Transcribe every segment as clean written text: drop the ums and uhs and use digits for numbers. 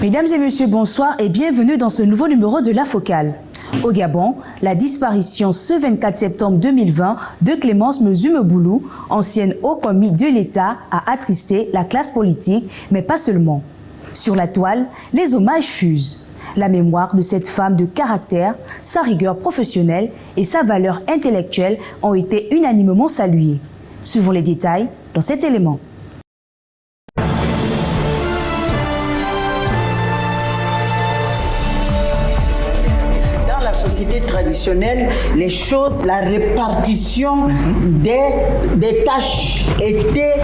Mesdames et messieurs, bonsoir et bienvenue dans ce nouveau numéro de La Focale. Au Gabon, la disparition ce 24 septembre 2020 de Clémence Mezume-Boulou, ancienne haut commis de l'État, a attristé la classe politique, mais pas seulement. Sur la toile, les hommages fusent. La mémoire de cette femme de caractère, sa rigueur professionnelle et sa valeur intellectuelle ont été unanimement saluées. Suivons les détails dans cet élément. Société traditionnelle, les choses, la répartition des tâches était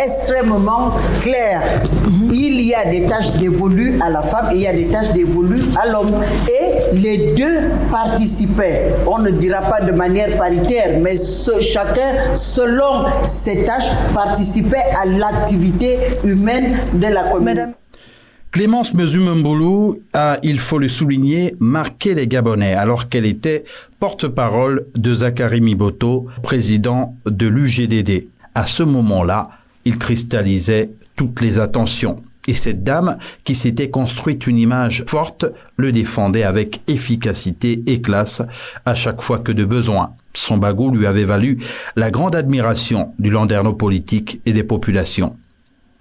extrêmement claire. Il y a des tâches dévolues à la femme et il y a des tâches dévolues à l'homme. Et les deux participaient. On ne dira pas de manière paritaire, mais chacun, selon ses tâches, participait à l'activité humaine de la communauté. Clémence Mezume-Boulou a, il faut le souligner, marqué les Gabonais alors qu'elle était porte-parole de Zakari Miboto, président de l'UGDD. À ce moment-là, il cristallisait toutes les attentions. Et cette dame, qui s'était construite une image forte, le défendait avec efficacité et classe à chaque fois que de besoin. Son bagou lui avait valu la grande admiration du landerneau politique et des populations.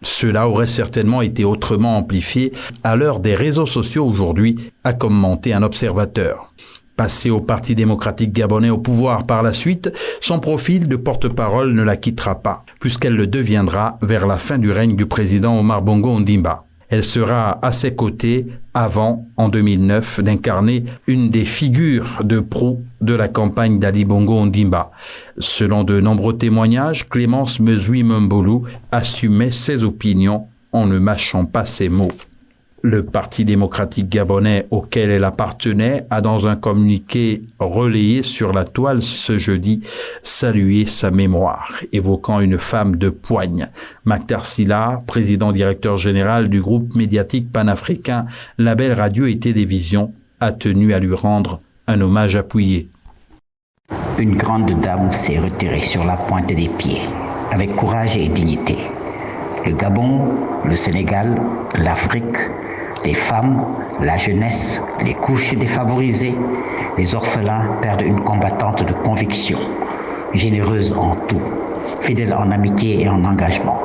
Cela aurait certainement été autrement amplifié à l'heure des réseaux sociaux aujourd'hui, a commenté un observateur. Passé au Parti démocratique gabonais au pouvoir par la suite, son profil de porte-parole ne la quittera pas, puisqu'elle le deviendra vers la fin du règne du président Omar Bongo Ondimba. Elle sera à ses côtés avant, en 2009, d'incarner une des figures de proue de la campagne d'Ali Bongo Ondimba. Selon de nombreux témoignages, Clémence Mezume-Boulou assumait ses opinions en ne mâchant pas ses mots. Le Parti démocratique gabonais auquel elle appartenait a dans un communiqué relayé sur la toile ce jeudi salué sa mémoire, évoquant une femme de poigne. Mactar Sylla, président directeur général du groupe médiatique panafricain Label Radio et Télévision, a tenu à lui rendre un hommage appuyé. Une grande dame s'est retirée sur la pointe des pieds, avec courage et dignité. Le Gabon, le Sénégal, l'Afrique, les femmes, la jeunesse, les couches défavorisées, les orphelins perdent une combattante de conviction, généreuse en tout, fidèle en amitié et en engagement,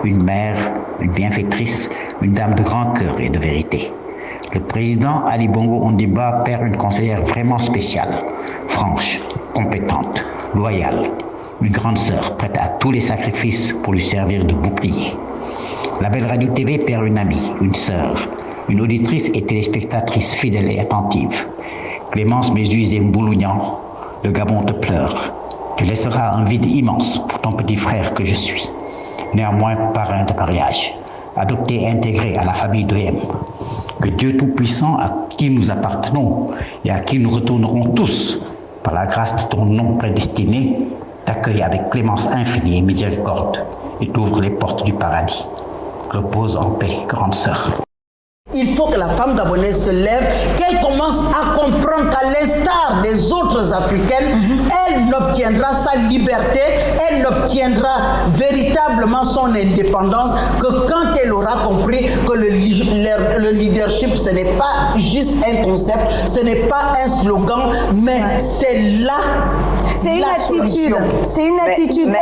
une mère, une bienfaitrice, une dame de grand cœur et de vérité. Le président Ali Bongo Ondimba perd une conseillère vraiment spéciale, franche, compétente, loyale, une grande sœur prête à tous les sacrifices pour lui servir de bouclier. Label Radio TV perd une amie, une sœur, une auditrice et téléspectatrice fidèle et attentive. Clémence Mezume-Boulou, le Gabon te pleure. Tu laisseras un vide immense pour ton petit frère que je suis. Néanmoins, parrain de mariage, adopté et intégré à la famille d'OM. Que Dieu Tout-Puissant, à qui nous appartenons et à qui nous retournerons tous, par la grâce de ton nom prédestiné, t'accueille avec clémence infinie et miséricorde et t'ouvre les portes du paradis. Repose en paix, grande sœur. Il faut que la femme gabonaise se lève, qu'elle commence à comprendre qu'à l'instar des autres africaines, elle n'obtiendra sa liberté, elle n'obtiendra véritablement son indépendance que quand elle aura compris que le leadership, ce n'est pas juste un concept, ce n'est pas un slogan, mais c'est là. C'est une attitude. C'est une attitude.